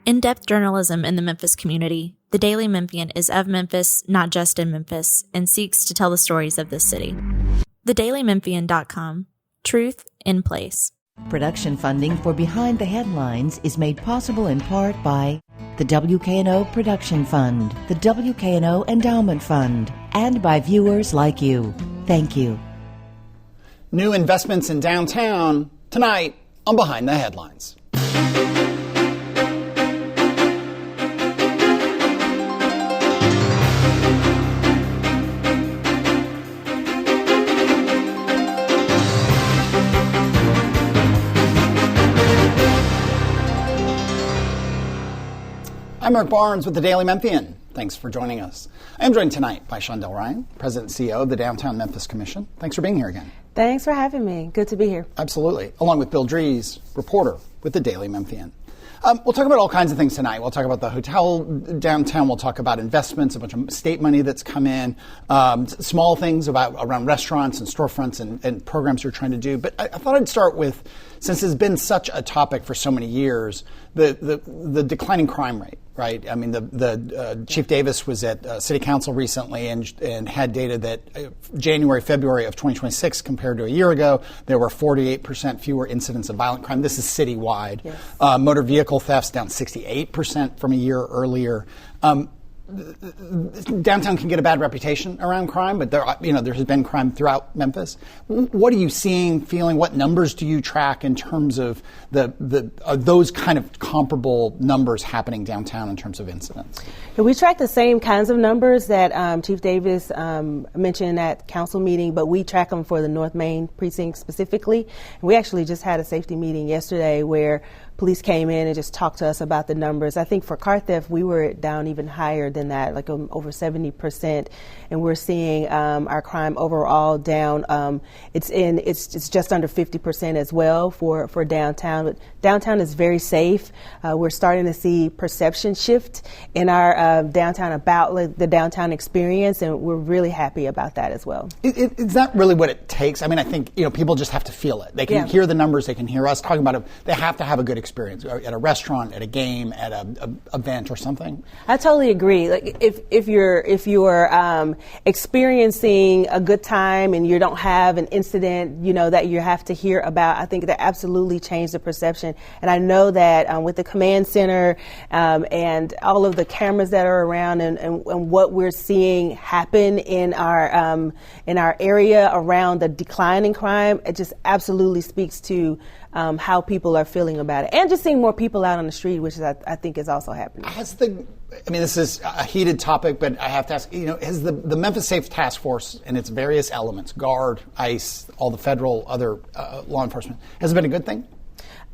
In-depth journalism in the Memphis community, the Daily Memphian is of Memphis, not just in Memphis, and seeks to tell the stories of this city. TheDailyMemphian.com. Truth in place. Production funding for Behind the Headlines is made possible in part by the WKNO Production Fund, the WKNO Endowment Fund, and by viewers like you. Thank you. New investments in downtown tonight on Behind the Headlines. I'm Mark Barnes with the Daily Memphian. Thanks for joining us. I am joined tonight by Chandell Ryan, President and CEO of the Downtown Memphis Commission. Thanks for being here again. Thanks for having me. Good to be here. Absolutely. Along with Bill Dries, reporter with the Daily Memphian. We'll talk about all kinds of things tonight. We'll talk about the hotel downtown. We'll talk about investments, a bunch of state money that's come in, small things around restaurants and storefronts and programs you're trying to do. But I thought I'd start with, since it's been such a topic for so many years, the declining crime rate, right? I mean, the Chief Davis was at City Council recently and had data that January, February of 2026 compared to a year ago, there were 48% fewer incidents of violent crime. This is citywide. Yes. Motor vehicle thefts down 68% from a year earlier. Downtown can get a bad reputation around crime, but there has been crime throughout Memphis. What are you seeing, feeling? What numbers do you track in terms of those kind of comparable numbers happening downtown in terms of incidents? We track the same kinds of numbers that Chief Davis mentioned at council meeting, but we track them for the North Main precinct specifically. And we actually just had a safety meeting yesterday where police came in and just talked to us about the numbers. I think for car theft, we were down even higher than that, like over 70%. And we're seeing our crime overall down. It's just under 50% as well for downtown. But downtown is very safe. We're starting to see perception shift in our downtown about the downtown experience, and we're really happy about that as well. Is that really what it takes? I mean, I think people just have to feel it. They can hear the numbers. They can hear us talking about it. They have to have a good experience at a restaurant, at a game, at a event or something. I totally agree. Like if you're experiencing a good time and you don't have an incident, that you have to hear about, I think that absolutely changed the perception. And I know that with the command center and all of the cameras that are around and what we're seeing happen in our area around the decline in crime, it just absolutely speaks to how people are feeling about it, and just seeing more people out on the street, which I think is also happening. This is a heated topic, but I have to ask, has the Memphis Safe Task Force and its various elements, Guard, ICE, all the federal, other law enforcement, has it been a good thing?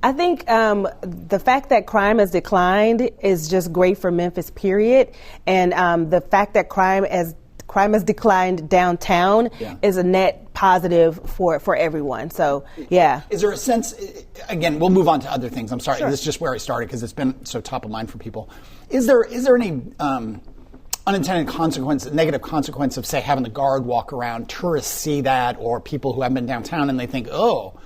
I think the fact that crime has declined is just great for Memphis, period. And the fact that crime has declined downtown is a net positive for everyone. So, yeah. Is there a sense, again, we'll move on to other things. I'm sorry, Sure. This is just where I started because it's been so top of mind for people. Is there any unintended consequence, negative consequence of, say, having the Guard walk around, tourists see that, or people who haven't been downtown and they think, oh,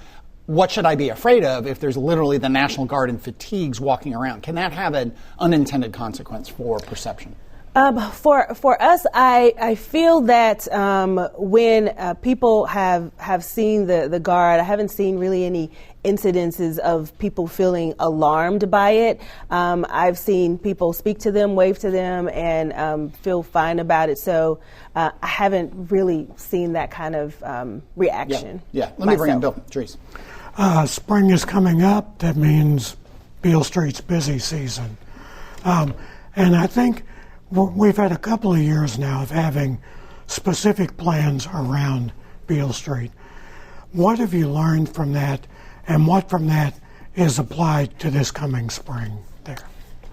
what should I be afraid of if there's literally the National Guard in fatigues walking around? Can that have an unintended consequence for perception? For us, I feel that when people have seen the Guard, I haven't seen really any incidences of people feeling alarmed by it. I've seen people speak to them, wave to them, and feel fine about it. So I haven't really seen that kind of reaction. Yeah. Let me bring in Bill. Dries. Spring is coming up. That means Beale Street's busy season. And I think we've had a couple of years now of having specific plans around Beale Street. What have you learned from that, and what from that is applied to this coming spring there?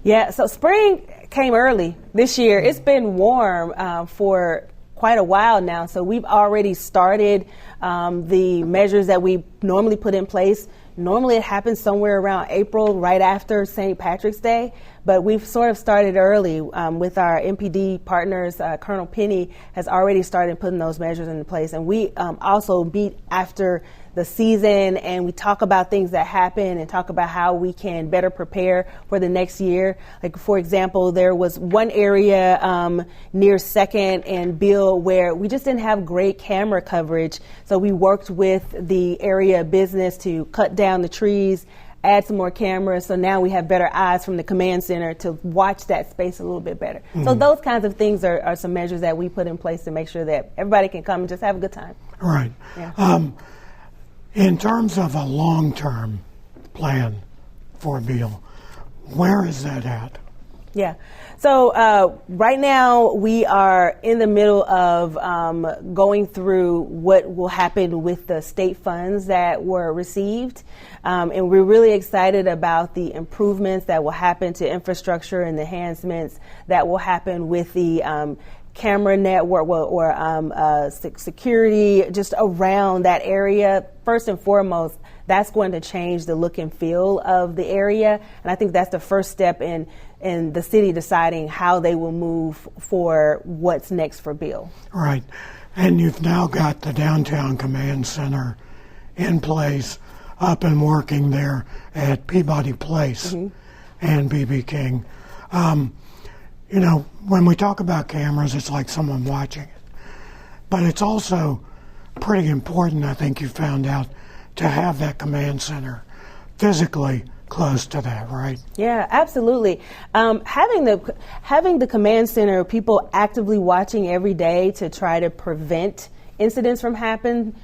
Yeah, so spring came early this year. It's been warm for quite a while now, so we've already started the measures that we normally put in place. Normally it happens somewhere around April, right after St. Patrick's Day, but we've sort of started early with our MPD partners. Colonel Penny has already started putting those measures into place, and we also meet after the season, and we talk about things that happen and talk about how we can better prepare for the next year. Like, for example, there was one area near 2nd and Beale where we just didn't have great camera coverage. So we worked with the area business to cut down the trees, add some more cameras, so now we have better eyes from the command center to watch that space a little bit better. Mm-hmm. So those kinds of things are some measures that we put in place to make sure that everybody can come and just have a good time. Right. Yeah. In terms of a long-term plan for Beale, where is that at? Yeah. So right now we are in the middle of going through what will happen with the state funds that were received. And we're really excited about the improvements that will happen to infrastructure and the enhancements that will happen with the camera network or security just around that area. First and foremost, that's going to change the look and feel of the area. And I think that's the first step in the city deciding how they will move for what's next for Beale. Right. And you've now got the Downtown Command Center in place, up and working there at Peabody Place and B.B. King. You know, when we talk about cameras, it's like someone watching it. But it's also pretty important, I think you found out, to have that command center physically close to that, right? Yeah, absolutely. Having the command center, people actively watching every day to try to prevent incidents from happening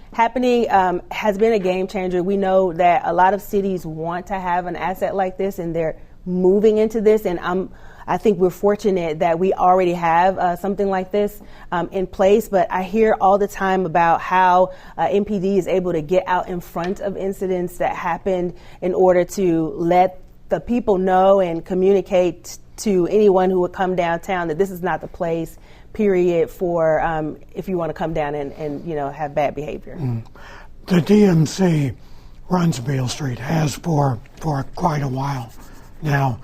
has been a game changer. We know that a lot of cities want to have an asset like this, and they're moving into this. And I think we're fortunate that we already have something like this in place. But I hear all the time about how MPD is able to get out in front of incidents that happened in order to let the people know and communicate to anyone who would come downtown that this is not the place, period, for if you want to come down and have bad behavior. The DMC runs Beale Street, has for quite a while now.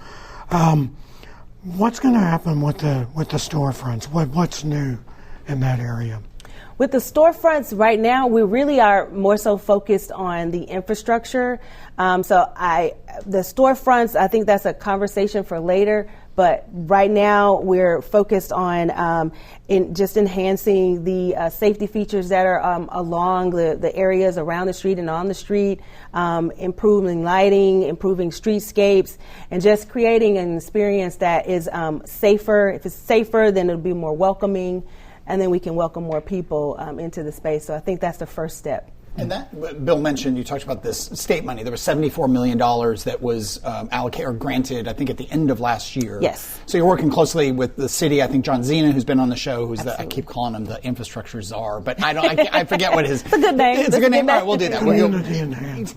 What's going to happen with the storefronts? What's new in that area? With the storefronts right now, we really are more so focused on the infrastructure. The storefronts, I think that's a conversation for later. But right now, we're focused on in just enhancing the safety features that are along the areas around the street and on the street, improving lighting, improving streetscapes, and just creating an experience that is safer. If it's safer, then it'll be more welcoming, and then we can welcome more people into the space. So I think that's the first step. And that, Bill mentioned, you talked about this state money. There was $74 million that was allocated or granted, I think, at the end of last year. Yes. So you're working closely with the city. I think John Zena, who's been on the show, I keep calling him the infrastructure czar, but I forget what his. It's a good name. It's a good name. All right, we'll do that.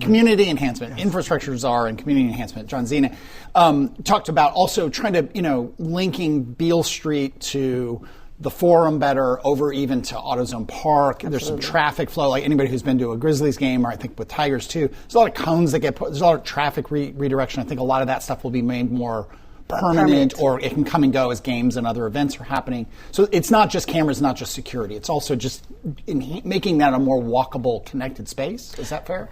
Community enhancement. Yes. Infrastructure czar and community enhancement. John Zena talked about also trying to, linking Beale Street to the Forum better, over even to AutoZone Park. Absolutely. There's some traffic flow, like anybody who's been to a Grizzlies game, or I think with Tigers too. There's a lot of cones that get put. There's a lot of traffic redirection. I think a lot of that stuff will be made more permanent, or it can come and go as games and other events are happening. So it's not just cameras, not just security. It's also just making that a more walkable, connected space. Is that fair?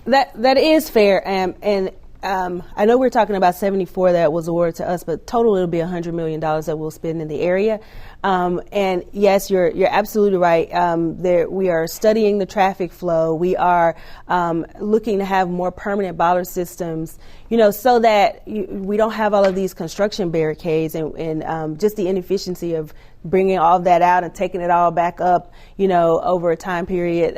That is fair, and I know we're talking about 74 that was awarded to us, but total it'll be $100 million that we'll spend in the area. And yes, you're absolutely right. We are studying the traffic flow. We are looking to have more permanent bollard systems, so that we don't have all of these construction barricades and just the inefficiency of bringing all of that out and taking it all back up, over a time period.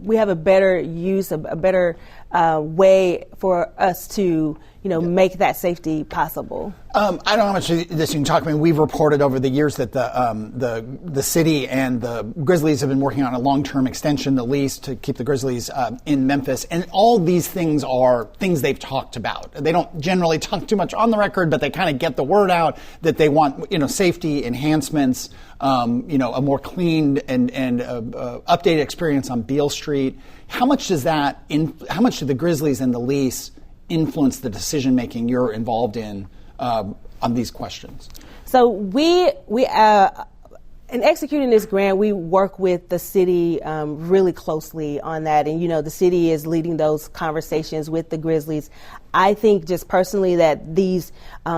We have a better use, a better way for us to, make that safety possible. I don't know how much of this you can talk about. We've reported over the years that the city and the Grizzlies have been working on a long-term extension, the lease to keep the Grizzlies in Memphis. And all these things are things they've talked about. They don't generally talk too much on the record, but they kind of get the word out that they want, safety enhancements, a more clean and updated experience on Beale Street. How much does how much do the Grizzlies and the lease influence the decision making you're involved in on these questions? So we in executing this grant, we work with the city really closely on that. And, the city is leading those conversations with the Grizzlies. I think just personally that these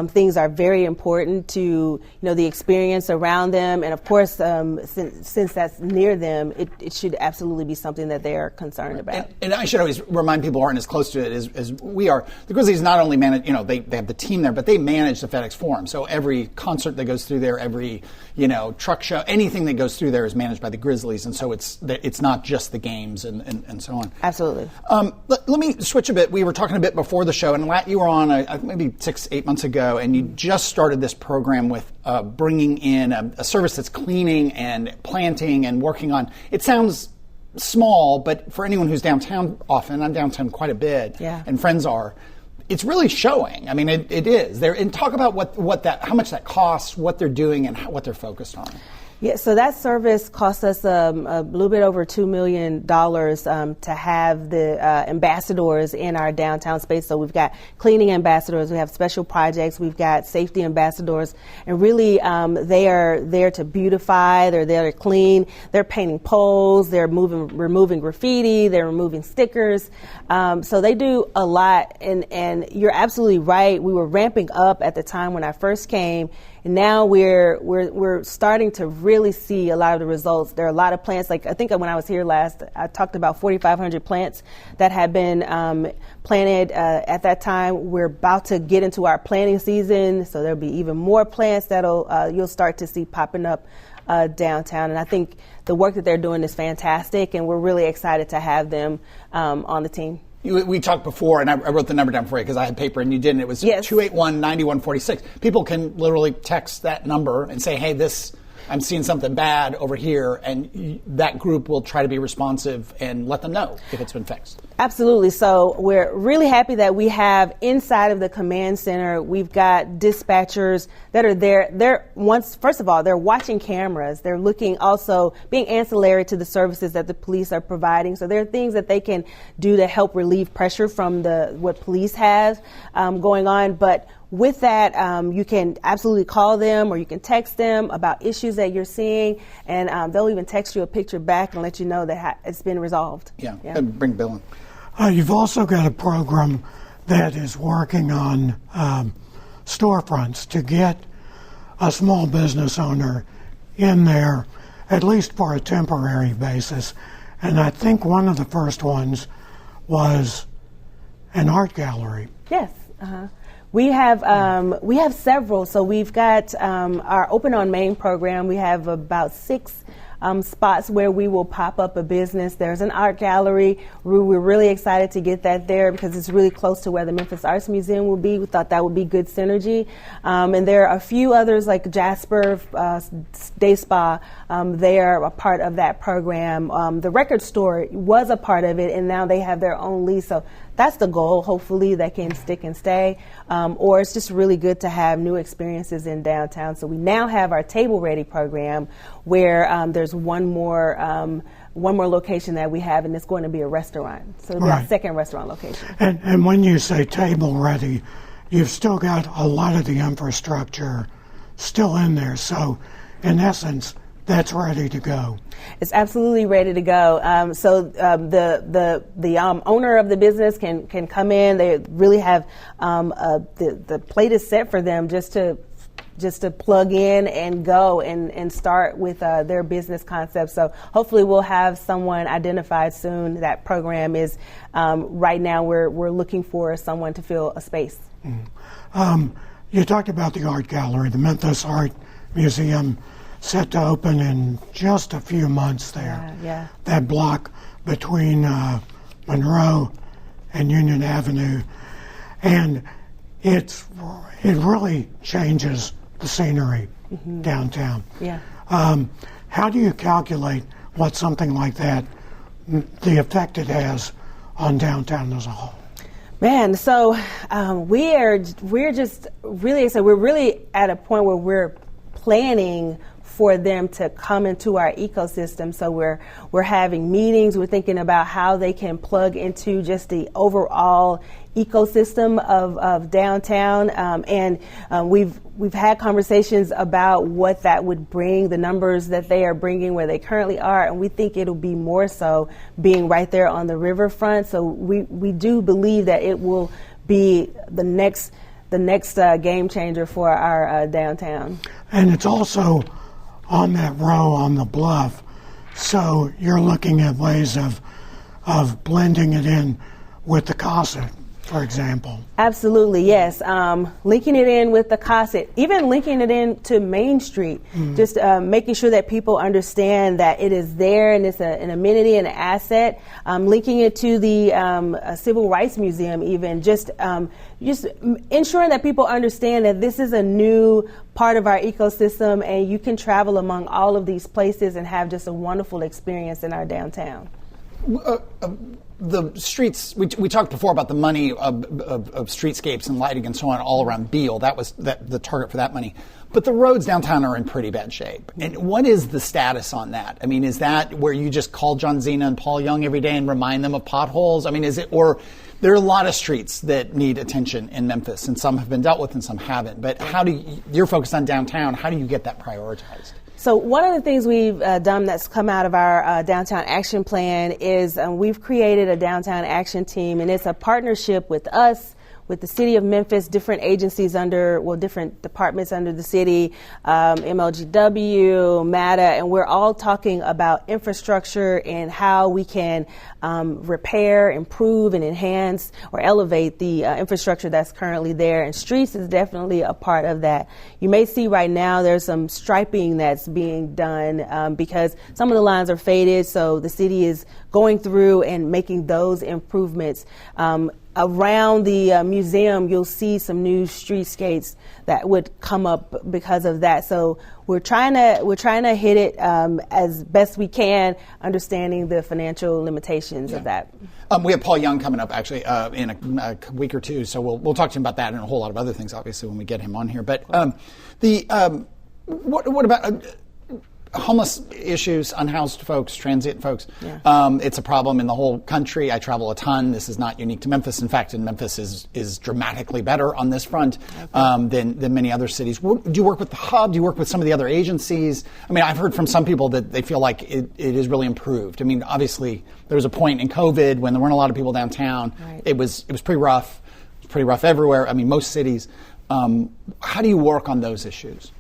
things are very important to, the experience around them. And, of course, since that's near them, it should absolutely be something that they are concerned about. And I should always remind people who aren't as close to it as we are. The Grizzlies not only manage, they have the team there, but they manage the FedEx Forum. So every concert that goes through there, every, truck show, anything that goes through there is managed by the Grizzlies. And so it's not just the games and so on. Absolutely. Let me switch a bit. We were talking a bit before the show, and you were on maybe 6-8 months ago, and you just started this program with bringing in a service that's cleaning and planting and working on. It sounds small, but for anyone who's downtown often, I'm downtown quite a bit, and friends are. It's really showing. I mean, it is. And talk about how much that costs, what they're doing, and what they're focused on. Yeah, so that service cost us a little bit over $2 million to have the ambassadors in our downtown space. So we've got cleaning ambassadors, we have special projects, we've got safety ambassadors, and really they are there to beautify, they're there to clean, they're painting poles, they're removing graffiti, they're removing stickers. So they do a lot, and you're absolutely right. We were ramping up at the time when I first came. And now we're starting to really see a lot of the results. There are a lot of plants. Like I think when I was here last, I talked about 4,500 plants that had been planted at that time. We're about to get into our planting season, so there'll be even more plants that'll you'll start to see popping up downtown. And I think the work that they're doing is fantastic, and we're really excited to have them on the team. We talked before, and I wrote the number down for you because I had paper and you didn't. It was 281-9146. People can literally text that number and say, hey, I'm seeing something bad over here, and that group will try to be responsive and let them know if it's been fixed. Absolutely. So we're really happy that we have inside of the command center, we've got dispatchers that are there. First of all, they're watching cameras. They're looking also being ancillary to the services that the police are providing. So there are things that they can do to help relieve pressure from what police have going on. But with that, you can absolutely call them or you can text them about issues that you're seeing, and they'll even text you a picture back and let you know that it's been resolved. Yeah. And bring Bill in. You've also got a program that is working on storefronts to get a small business owner in there, at least for a temporary basis. And I think one of the first ones was an art gallery. Yes. We have several. So we've got our Open on Main program. We have about 6 spots where we will pop up a business. There's an art gallery. We're really excited to get that there because it's really close to where the Memphis Arts Museum will be. We thought that would be good synergy. And there are a few others like Jasper Day Spa. They are a part of that program. The record store was a part of it, and now they have their own lease. So that's the goal. Hopefully that can stick and stay. Or it's just really good to have new experiences in downtown. So we now have our Table Ready program where there's one more location that we have, and it's going to be a restaurant. So it'll be our second restaurant location. And when you say Table Ready, you've still got a lot of the infrastructure still in there. So in essence, that's ready to go. It's absolutely ready to go. So the owner of the business can come in. They really have the plate is set for them just to plug in and go and start with their business concept. So hopefully we'll have someone identified soon. That program is right now we're looking for someone to fill a space. You talked about the art gallery, the Memphis Art Museum, set to open in just a few months there. Yeah. That block between Monroe and Union Avenue. And it really changes the scenery downtown. Yeah. How do you calculate what something like that, the effect it has on downtown as a whole? Man, so we're just really excited. We're really at a point where we're planning for them to come into our ecosystem. So we're having meetings. We're thinking about how they can plug into just the overall ecosystem of downtown, and we've had conversations about what that would bring, the numbers that they are bringing where they currently are, and we think it'll be more so being right there on the riverfront. So we do believe that it will be the next game changer for our downtown. And it's also on that row on the bluff, so you're looking at ways of blending it in with the Cosset, for example. Absolutely, yes. Linking it in with the Cosset, even linking it in to Main Street, just making sure that people understand that it is there and it's an amenity and an asset. Linking it to the Civil Rights Museum, even just ensuring that people understand that this is a new part of our ecosystem, and you can travel among all of these places and have just a wonderful experience in our downtown. The streets, we talked before about the money of streetscapes and lighting and so on all around Beale. That was the target for that money. But the roads downtown are in pretty bad shape. And what is the status on that? I mean, is that where you just call John Zena and Paul Young every day and remind them of potholes? I mean, is it, or there are a lot of streets that need attention in Memphis, and some have been dealt with and some haven't. But you're focused on downtown, how do you get that prioritized? So one of the things we've done that's come out of our downtown action plan is we've created a downtown action team, and it's a partnership with us, with the city of Memphis, different agencies different departments under the city, MLGW, MATA, and we're all talking about infrastructure and how we can repair, improve, and enhance or elevate the infrastructure that's currently there. And streets is definitely a part of that. You may see right now there's some striping that's being done because some of the lines are faded, so the city is going through and making those improvements. Around the museum, you'll see some new streetscapes that would come up because of that. So we're trying to hit it as best we can, understanding the financial limitations of that. We have Paul Young coming up actually in a week or two, so we'll talk to him about that and a whole lot of other things, obviously, when we get him on here. But what about homeless issues, unhoused folks, transient folks? Yeah. It's a problem in the whole country. I travel a ton. This is not unique to Memphis. In fact, Memphis is dramatically better on this front than many other cities. Do you work with the Hub? Do you work with some of the other agencies? I mean, I've heard from some people that they feel like it is really improved. I mean, obviously, there was a point in COVID when there weren't a lot of people downtown. Right. It was pretty rough. It was pretty rough everywhere. I mean, most cities. How do you work on those issues?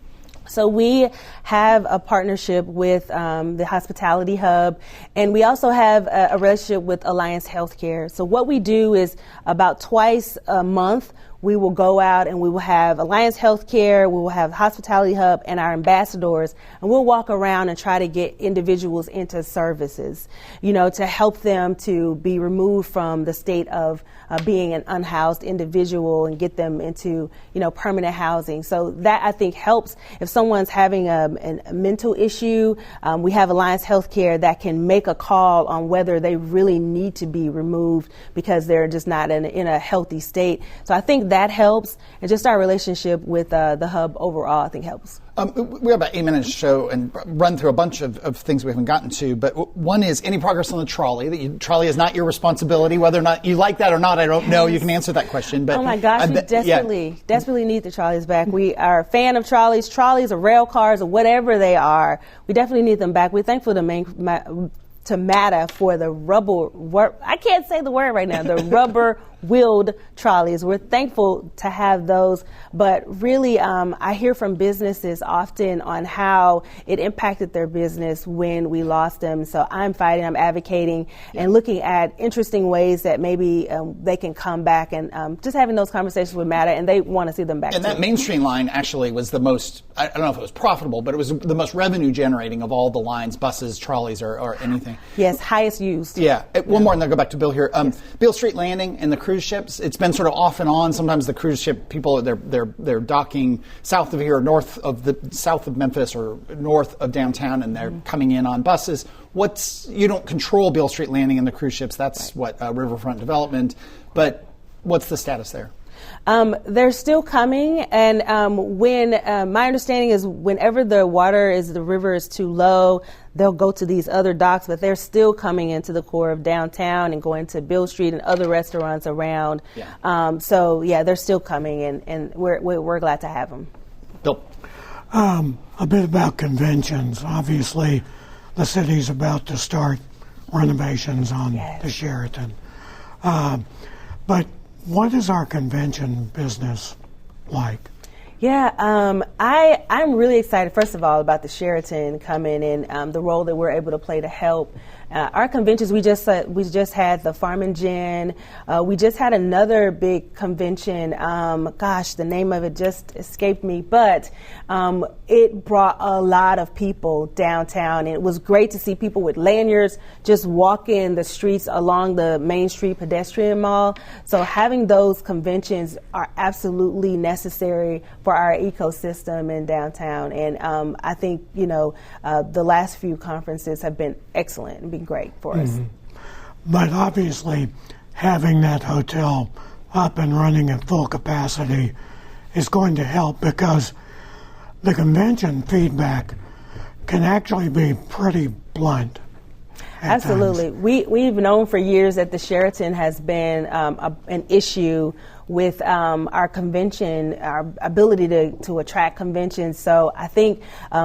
So we have a partnership with the Hospitality Hub, and we also have a relationship with Alliance Healthcare. So what we do is about twice a month, we will go out and we will have Alliance Healthcare, we will have Hospitality Hub and our ambassadors, and we'll walk around and try to get individuals into services, to help them to be removed from the state of being an unhoused individual and get them into, permanent housing. So that, I think, helps. If someone's having a mental issue, we have Alliance Healthcare that can make a call on whether they really need to be removed because they're just not in a healthy state. So I think that helps, and just our relationship with the Hub overall, I think, helps. We have about 8 minutes to show and run through a bunch of things we haven't gotten to, but one is any progress on the trolley. Trolley is not your responsibility. Whether or not you like that or not, I don't know. You can answer that question. But oh my gosh, we desperately need the trolleys back. We are a fan of trolleys or rail cars or whatever they are. We definitely need them back. We're thankful to MATA for the I can't say the word right now, the rubber-wheeled trolleys. We're thankful to have those, but really I hear from businesses often on how it impacted their business when we lost them. So I'm advocating and looking at interesting ways that maybe they can come back, and just having those conversations with MATA, and they want to see them back. And too. That Main Street line actually was the most, I don't know if it was profitable, but it was the most revenue generating of all the lines, buses, trolleys, or anything. Yes, highest used. Yeah. One more, and then I'll go back to Bill here. Yes. Beale Street Landing and the cruise ships, it's been sort of off and on. Sometimes the cruise ship people, they're docking south of here, south of Memphis or north of downtown, and they're coming in on buses. You don't control Beale Street Landing and the cruise ships. That's Riverfront Development. But what's the status there? They're still coming, and when my understanding is whenever the river is too low, they'll go to these other docks, but they're still coming into the core of downtown and going to Beale Street and other restaurants around. Yeah. So they're still coming, and we're glad to have them. Bill. A bit about conventions. Obviously, the city's about to start renovations on the Sheraton. But what is our convention business like? Yeah, I'm really excited, first of all, about the Sheraton coming and the role that we're able to play to help. Our conventions, we just had the Farm and Gin. We just had another big convention. The name of it just escaped me, but it brought a lot of people downtown. And it was great to see people with lanyards just walking the streets along the Main Street pedestrian mall. So having those conventions are absolutely necessary for our ecosystem in downtown. And I think, the last few conferences have been excellent and been great for us. But obviously, having that hotel up and running at full capacity is going to help, because the convention feedback can actually be pretty blunt. Absolutely. We've known for years that the Sheraton has been an issue with our convention, our ability to attract conventions. So I think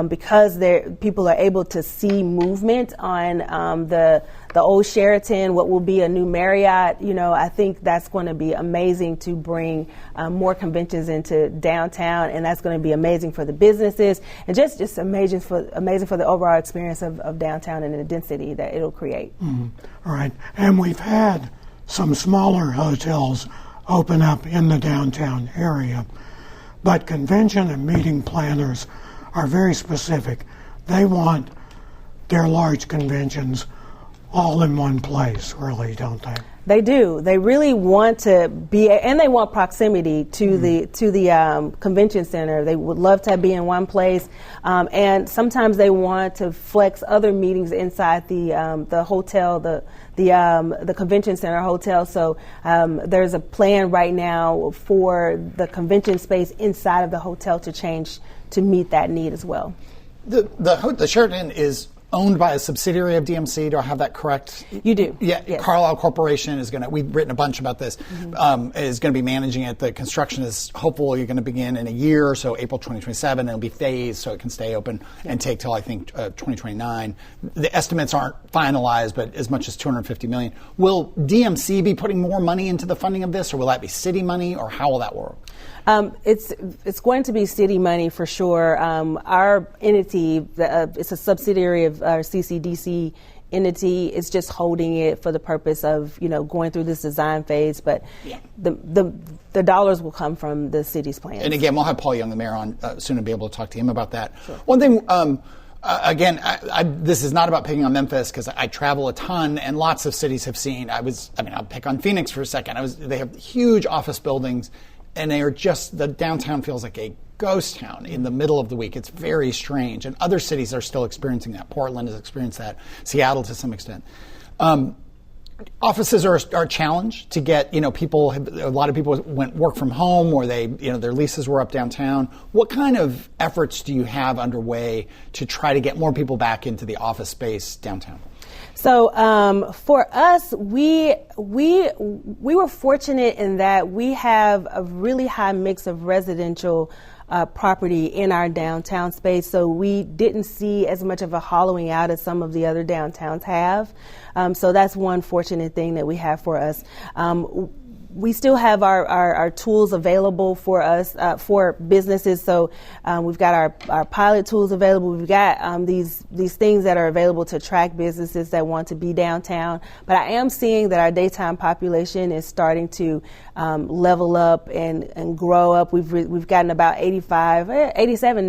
because people are able to see movement on the old Sheraton, what will be a new Marriott, I think that's going to be amazing to bring more conventions into downtown, and that's going to be amazing for the businesses and just amazing for the overall experience of downtown and the density that it'll create. All right, and we've had some smaller hotels open up in the downtown area, but convention and meeting planners are very specific. They want their large conventions all in one place, really, don't they? They do. They really want to be, and they want proximity to the convention center. They would love to be in one place, and sometimes they want to flex other meetings inside the hotel, the convention center hotel. So there's a plan right now for the convention space inside of the hotel to change to meet that need as well. The Sheraton is owned by a subsidiary of DMC. Do I have that correct? You do. Yeah. Yes. Carlyle Corporation is we've written a bunch about this, is going to be managing it. The construction is hopefully going to begin in a year or so, April 2027. It'll be phased so it can stay open and take till, I think, 2029. The estimates aren't finalized, but as much as $250 million. Will DMC be putting more money into the funding of this, or will that be city money, or how will that work? It's going to be city money for sure. Our entity, it's a subsidiary of our CCDC entity, is just holding it for the purpose of going through this design phase. But the dollars will come from the city's plans. And again, we'll have Paul Young, the mayor, on soon and be able to talk to him about that. Sure. One thing. Again, this is not about picking on Memphis, because I travel a ton, and lots of cities have seen. I'll pick on Phoenix for a second. They have huge office buildings, and they are the downtown feels like a ghost town in the middle of the week. It's very strange, and other cities are still experiencing that. Portland has experienced that. Seattle to some extent. Offices are a challenge to get. People. A lot of people went work from home, or they, their leases were up downtown. What kind of efforts do you have underway to try to get more people back into the office space downtown? So for us, we were fortunate in that we have a really high mix of residential property in our downtown space, so we didn't see as much of a hollowing out as some of the other downtowns have. So that's one fortunate thing that we have for us. We still have our tools available for us, for businesses. So we've got our pilot tools available. We've got these things that are available to attract businesses that want to be downtown. But I am seeing that our daytime population is starting to level up and grow up. We've gotten about 87%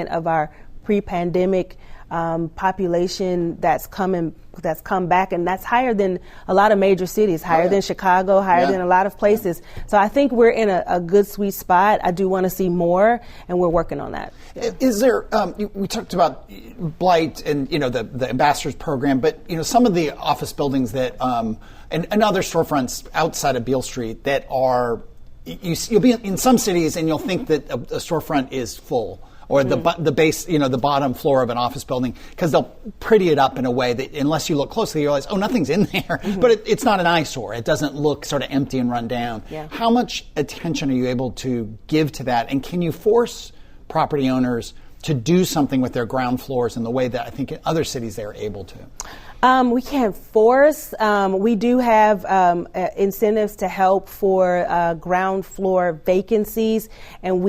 now of our pre-pandemic population that's come back, and that's higher than a lot of major cities, higher than Chicago, higher than a lot of places. So I think we're in a good sweet spot. I do want to see more, and we're working on that. Is there? We talked about Blight and the ambassadors program, but some of the office buildings that and other storefronts outside of Beale Street that are you'll be in some cities and you'll think that a storefront is full, or the base, the bottom floor of an office building, because they'll pretty it up in a way that, unless you look closely, you realize, oh, nothing's in there. But it's not an eyesore. It doesn't look sort of empty and run down. Yeah. How much attention are you able to give to that? And can you force property owners to do something with their ground floors in the way that I think in other cities they are able to? We can't force. We do have incentives to help for ground floor vacancies, and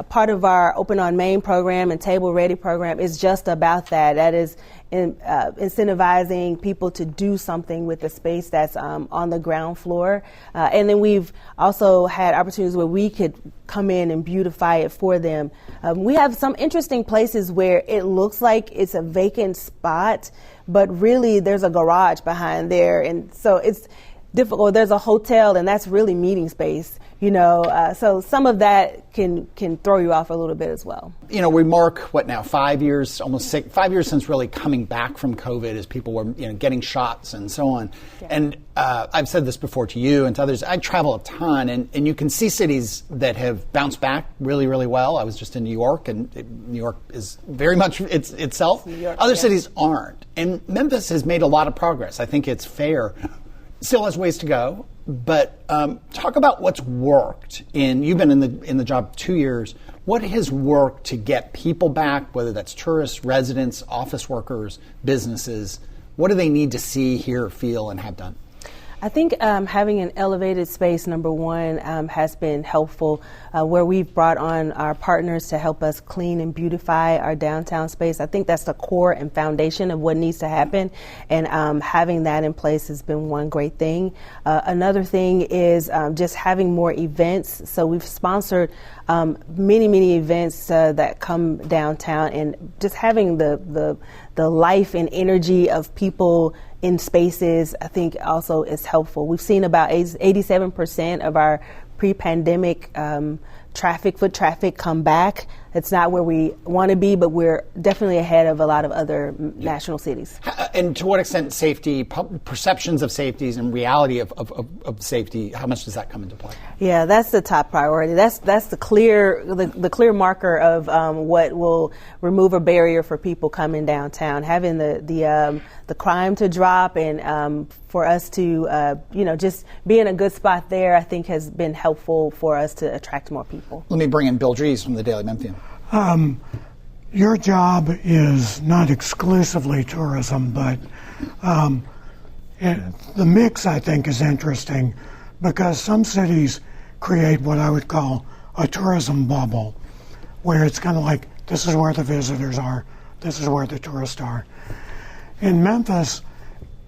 part of our Open on Main program and Table Ready program is just about that. That is incentivizing people to do something with the space that's on the ground floor. And then we've also had opportunities where we could come in and beautify it for them. We have some interesting places where it looks like it's a vacant spot, but really there's a garage behind there. And so it's difficult. There's a hotel, and that's really meeting space, so some of that can throw you off a little bit as well. We mark, 5 years, almost 5 years since really coming back from COVID, as people were, getting shots and so on. Yeah. And I've said this before to you and to others, I travel a ton, and you can see cities that have bounced back really, really well. I was just in New York, and New York is very much itself. New York, Other cities aren't. And Memphis has made a lot of progress. I think it's fair. Still has ways to go, but talk about what's worked. You've been in the job 2 years. What has worked to get people back, whether that's tourists, residents, office workers, businesses? What do they need to see, hear, feel, and have done? I think having an elevated space, number one, has been helpful, where we've brought on our partners to help us clean and beautify our downtown space. I think that's the core and foundation of what needs to happen, and having that in place has been one great thing. Another thing is just having more events. So we've sponsored many events that come downtown, and just having the life and energy of people in spaces, I think also is helpful. We've seen about 87% of our pre-pandemic foot traffic come back. It's not where we want to be, but we're definitely ahead of a lot of other national cities. And to what extent safety, perceptions of safety and reality of safety, how much does that come into play? Yeah, that's the top priority. That's the clear marker of what will remove a barrier for people coming downtown. Having the crime to drop, and for us to just be in a good spot there, I think has been helpful for us to attract more people. Let me bring in Bill Dries from the Daily Memphian. Your job is not exclusively tourism, but the mix, I think, is interesting, because some cities create what I would call a tourism bubble, where it's kind of like, this is where the visitors are, this is where the tourists are. In Memphis,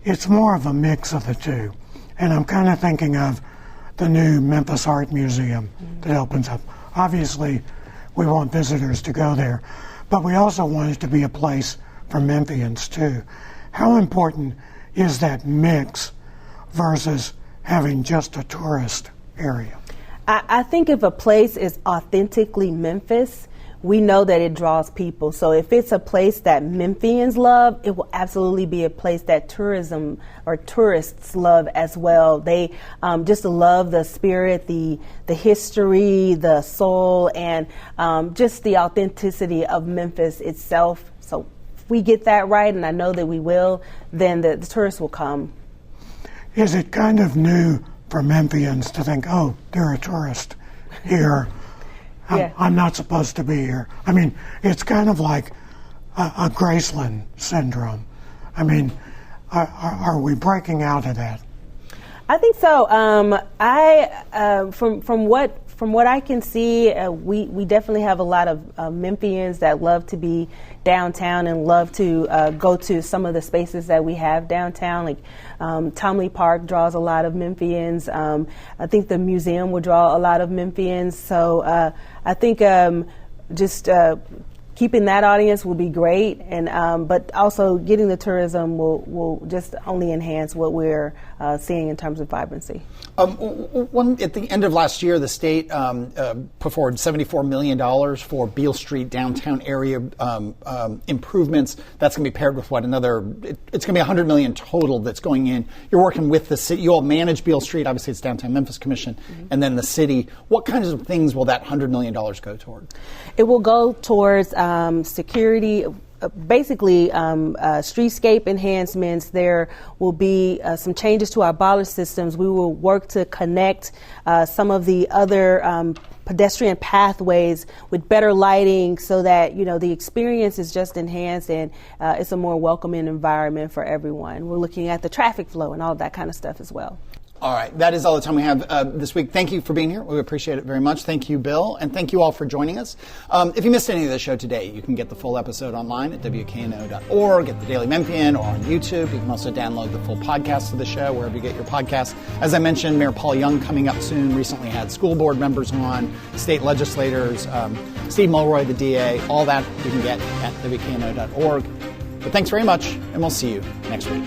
it's more of a mix of the two. And I'm kind of thinking of the new Memphis Art Museum that opens up. Obviously, we want visitors to go there, but we also want it to be a place for Memphians too. How important is that mix versus having just a tourist area? I think if a place is authentically Memphis, we know that it draws people. So if it's a place that Memphians love, it will absolutely be a place that tourism or tourists love as well. They just love the spirit, the history, the soul, and just the authenticity of Memphis itself. So if we get that right, and I know that we will, then the tourists will come. Is it kind of new for Memphians to think, oh, they're a tourist here? I'm not supposed to be here. I mean, it's kind of like a Graceland syndrome. I mean, are we breaking out of that? I think so. From what I can see, we definitely have a lot of Memphians that love to be downtown and love to go to some of the spaces that we have downtown. Like Tomley Park draws a lot of Memphians. I think the museum will draw a lot of Memphians. So I think just keeping that audience will be great, and but also getting the tourism will just only enhance what we're seeing in terms of vibrancy. At the end of last year, the state put forward $74 million for Beale Street downtown area improvements. That's going to be paired with it's going to be $100 million total that's going in. You're working with the city. You all manage Beale Street. Obviously, it's Downtown Memphis Commission, and then the city. What kinds of things will that $100 million go toward? It will go towards security, basically streetscape enhancements. There will be some changes to our bollard systems. We will work to connect some of the other pedestrian pathways with better lighting so that, the experience is just enhanced and it's a more welcoming environment for everyone. We're looking at the traffic flow and all of that kind of stuff as well. All right. That is all the time we have this week. Thank you for being here. We appreciate it very much. Thank you, Bill. And thank you all for joining us. If you missed any of the show today, you can get the full episode online at WKNO.org, at the Daily Memphian, or on YouTube. You can also download the full podcast of the show wherever you get your podcasts. As I mentioned, Mayor Paul Young coming up soon. Recently had school board members on, state legislators, Steve Mulroy, the DA. All that you can get at WKNO.org. But thanks very much, and we'll see you next week.